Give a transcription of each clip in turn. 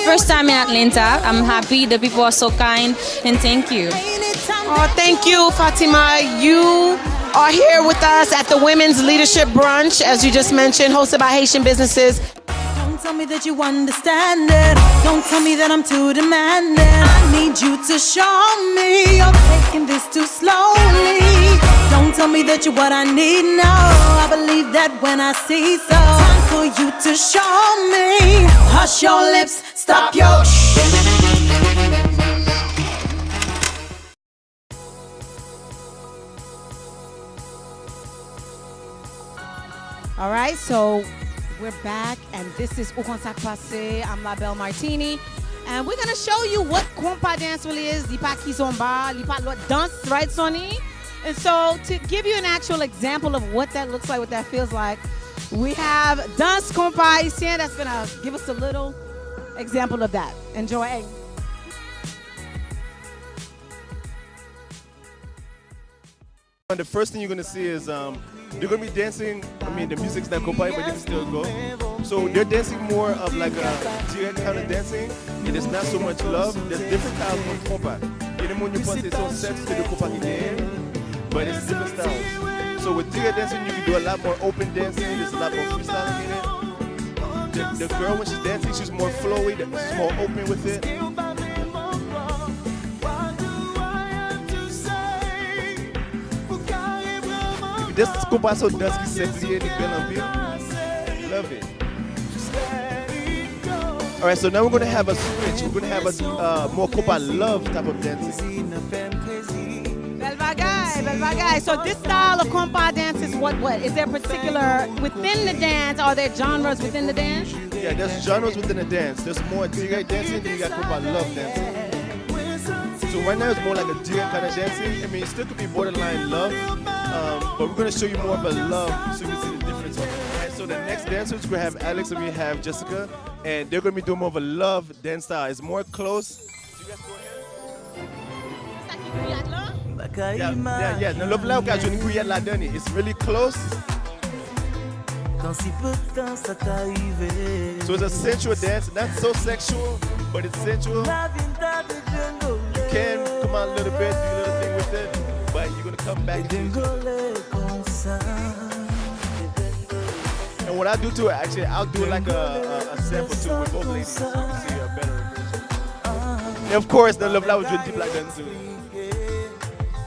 First time in Atlanta. I'm happy. The people are so kind, and thank you. Oh, thank you, Fatima. You are here with us at the Women's Leadership Brunch, as you just mentioned, hosted by Haitian businesses. Don't tell me that you understand it. Don't tell me that I'm too demanding. I need you to show me you're taking this too slowly. Don't tell me that you're what I need, no. I believe that when I see so. Time for you to show me. Hush your lips, stop your shh. All right, so we're back, and this is Où qu'on ça passe. I'm La Belle Martini, and we're gonna show you what Kompa dance really is. Li pa ki zomba, li pa lot dance, right, Sonny? And so to give you an actual example of what that looks like, what that feels like, we have Dance Kompa Haitien that's gonna give us a little example of that. Enjoy. The first thing you're gonna see is they're gonna be dancing. I mean, the music's not Kompa, but they can still go. So they're dancing more of like a direct kind of dancing, and it's not so much love. There's different styles from Kompa. Et le monde pense c'est son sexe que le Kompa qui gagne, but it's different styles. So with direct dancing, you can do a lot more open dancing. There's a lot more freestyling in it. The girl, when she's dancing, she's more flowy. She's more open with it. This Kompa so dance qui sexy and belle en ville. Love it. All right, so now we're gonna have a switch. We're gonna have a more Kompa love type of dancing. Bel bagay. So this style of Kompa dance is what? Is there particular, within the dance, are there genres within the dance? Yeah, there's genres within the dance. There's more direct dancing, then you got Kompa love dancing. So right now it's more like a direct kind of dancing. I mean, it still could be borderline love, but we're gonna show you more of a love so you can see the difference. And so the next dancers, we're gonna have Alex and we have Jessica, and they're gonna be doing more of a love dance style. It's more close. So you guys go ahead. Yeah. No, love là occasion de la donner. It's really close. So it's a sensual dance, not so sexual, but it's sensual. You can come out a little bit, do a little thing with it, but you're gonna come back to it. And what I do to it, actually, I'll do like a sample too with both ladies, so you can see a better version. And of course, the love language with deep like that too.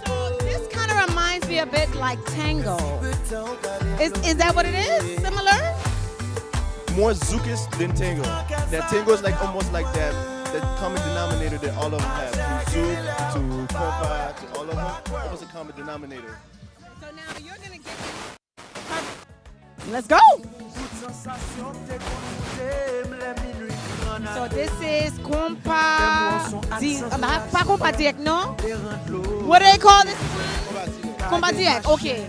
So this kind of reminds me a bit like tango. Is that what it is? Similar? More zoukis than tango. That tango is like almost like that common denominator that all of them have. From zouk to Kompa to all of them, almost a common denominator. So now you're gonna get. Let's go. So this is Kompa. Pas Kompa direct, no? What do they call this? Kompa direct. Okay.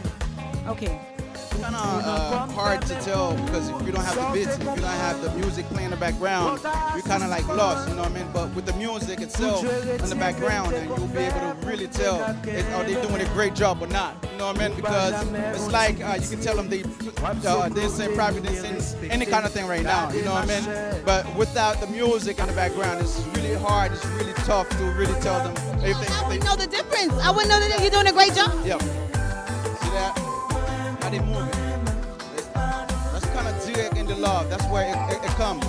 Kind of hard to tell because if you don't have the beats, if you don't have the music playing in the background, you're kind of like lost, you know what I mean? But with the music itself in the background, and you'll be able to really tell are they doing a great job or not, you know what I mean? Because it's like you can tell them they sing private, they sing any kind of thing right now, you know what I mean? But without the music in the background, it's really hard, it's really tough to really tell them everything. I wouldn't know the difference. I wouldn't know that you're doing a great job. Yeah. See that? How they move it. That's kind of direct in the love. That's where it comes.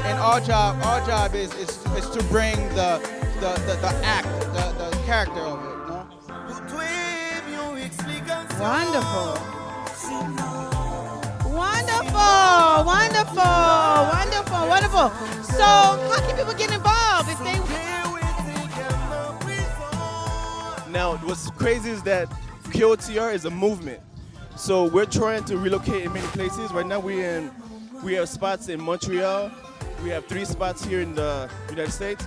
And our job is to bring the act, the character of it. You know? Wonderful. So how can people get involved if they? Now, what's crazy is that KOTR is a movement. So we're trying to relocate in many places. Right now we have spots in Montreal. We have 3 spots here in the United States.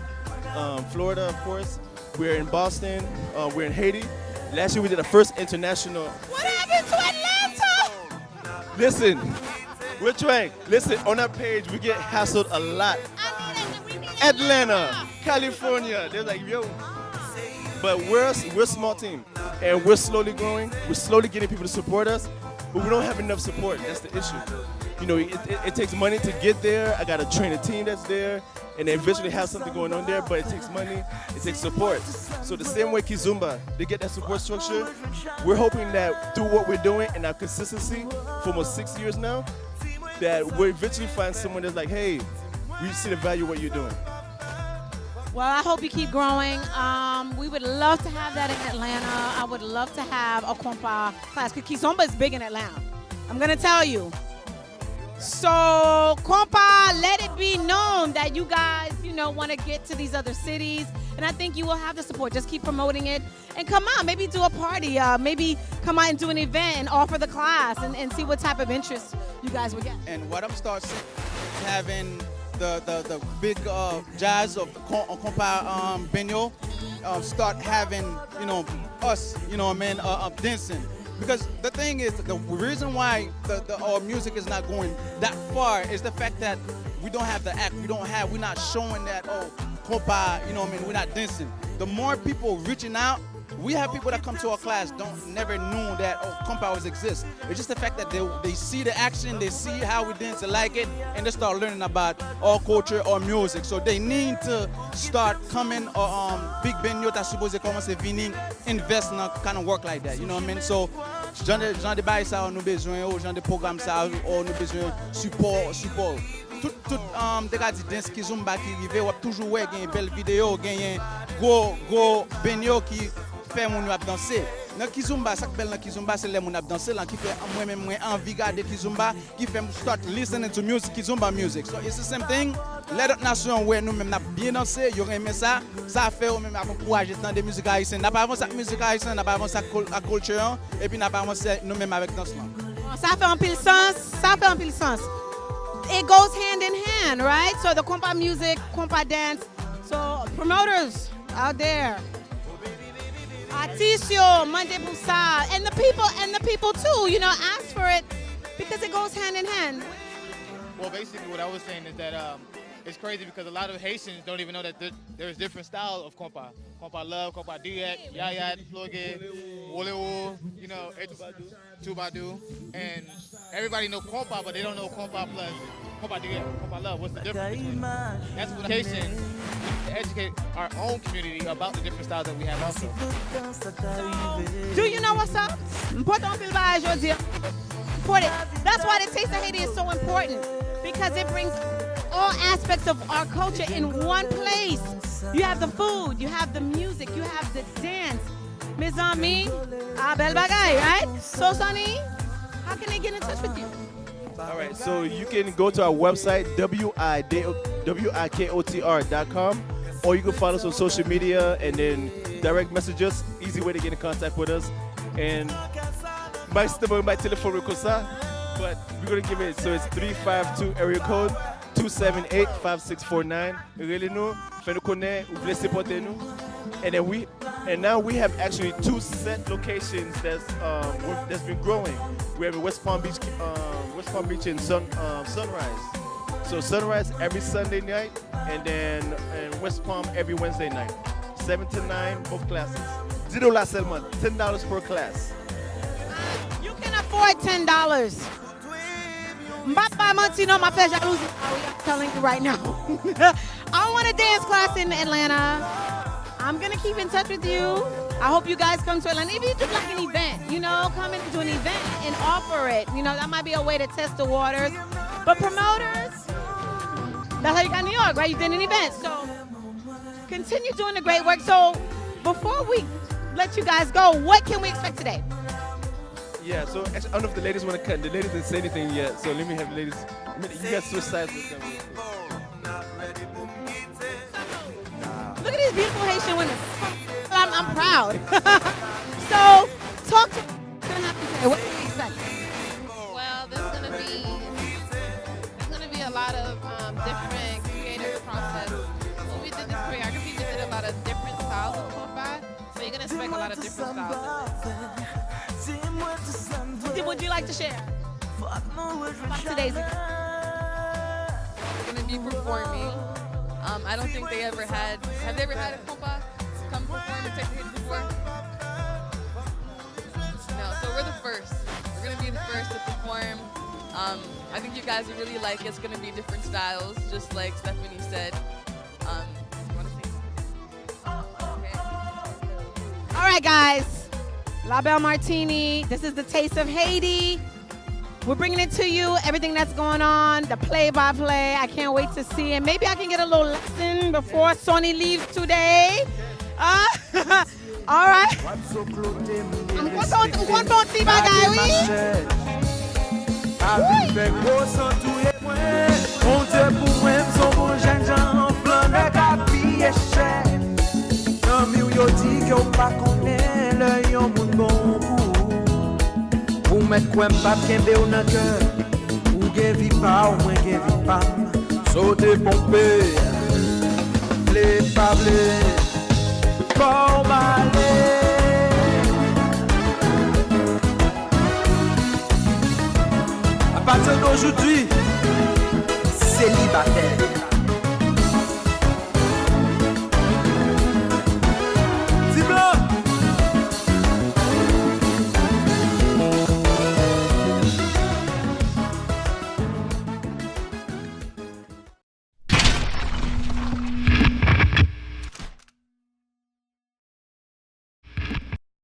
Florida, of course. We're in Boston. We're in Haiti. Last year we did the first international. What happened to Atlanta? Listen, we're trying. Listen, on our page we get hassled a lot. I know that we need Atlanta, California. They're like, yo. But we're a small team, and we're slowly growing. We're slowly getting people to support us, but we don't have enough support. That's the issue. You know, it takes money to get there. I got to train a team that's there, and they eventually have something going on there, but it takes money, it takes support. So the same way Kizumba, they get that support structure, we're hoping that through what we're doing and our consistency for almost 6 years now, that we'll eventually find someone that's like, hey, we see the value of what you're doing. Well, I hope you keep growing. We would love to have that in Atlanta. I would love to have a Kompa class, because Kizomba is big in Atlanta. I'm going to tell you. So, Kompa, let it be known that you guys, you know, want to get to these other cities. And I think you will have the support. Just keep promoting it. And come out, maybe do a party. Maybe come out and do an event and offer the class and see what type of interest you guys will get. And what I'm starting having the big jazz of Kompa Benyo start having, you know, us, you know, men dancing. Because the thing is, the reason why our music is not going that far is the fact that we don't have the act. We're not showing that, oh, Kompa, you know what I mean, we're not dancing. The more people reaching out, we have people that come to our class never knew that, oh, Kompa always exists. It's just the fact that they see the action, they see how we dance, they like it, and they start learning about our culture, our music. So they need to start coming, Big Ben Yota suppose commencer venir invest in a kind of work like that, you know what I mean? So, genre de bail ça nous besoin, genre de programme ça nous besoin support. Tout dégâts de dance qui zumba qui rive, ou toujours ouais gagne belle vidéo, gagne go Benyo qui fait mon ap danser. Dans Kizumba, ça que dans Kizumba c'est les mon ap danser là qui fait moi même envie garder Kizumba, qui fait start listening to music, Kizumba music. So it's the same thing. Les autres nations ouais nous même n'a bien danser, y aurait aimé ça fait ou même encourager dans des musiques haïtiennes. N'a pas avancé avec musique haïtienne, n'a pas avancé avec la culture et puis n'a pas avancé nous même avec dansement. Ça fait un pile sens, ça fait un pile sens. It goes hand in hand, right? So the Kompa music, Kompa dance. So promoters out there, Articio, Monday Busa, and the people too, you know, ask for it because it goes hand in hand. Well, basically what I was saying is that it's crazy because a lot of Haitians don't even know that there's different styles of Kompa. Kompa Love, Kompa Diet, Yaya, Floge, Wolewo, you know, Tubadu. And everybody know Kompa, but they don't know Kompa plus Kompa Diet, Kompa Love. What's the difference between them? That's what Haitians to educate our own community about the different styles that we have also. Do you know what's up? That's why the Taste of Haiti is so important, because it brings all aspects of our culture in one place. You have the food, you have the music, you have the dance. Mes amis, bel bagay, right? So, Sonny, how can they get in touch with you? All right, so you can go to our website, wikotr.com, or you can follow us on social media and then direct message us. Easy way to get in contact with us. And my telephone record, but we're going to give it, so it's 352 area code 278-5649. Really nous, fait nous connaître, vous voulez supporter nous. And now we have actually 2 set locations that's been growing. We have in West Palm Beach and Sunrise. So Sunrise every Sunday night, and then in West Palm every Wednesday night. 7 to 9, both classes. $0 seulement, $10 per class. You can afford $10. Mbapa Montino, my pleasure. I'm telling you right now. I want a dance class in Atlanta. I'm gonna keep in touch with you. I hope you guys come to Atlanta. Maybe do like an event, you know, come into an event and offer it. You know, that might be a way to test the waters. But promoters, that's how you got New York, right? You did an event. So continue doing the great work. So before we let you guys go, what can we expect today? Yeah, so actually, I don't know if the ladies want to cut. The ladies didn't say anything yet, so let me have the ladies. You guys switch sides with them. Look at these beautiful Haitian women. I'm proud. So, talk to me. What's going to happen today? What do you expect? Well, there's gonna be a lot of different creative process. When we did this choreography, we did a lot of different styles of Kompa, so you're gonna expect a lot of different styles of it. What would you like to share about today's event? We're gonna be performing I don't think they ever had. Have they ever had a Kompa come perform and take the hit before? No, so we're the first. We're gonna be the first to perform. I think you guys will really like it. It's gonna be different styles, just like Stephanie said. You wanna say something? Okay. All right, guys. La Belle Martini. This is the taste of Haiti. We're bringing it to you, everything that's going on, the play-by-play. I can't wait to see it. Maybe I can get a little lesson before Sonny leaves today. All right. I'm going to see my guy. Ou met kwen pa kembe ou nan kèr, ou gen vi pa ou mwen gen vi pa, sote pompe, ble pa ble, pou male. À partir d'aujourd'hui, célibataire.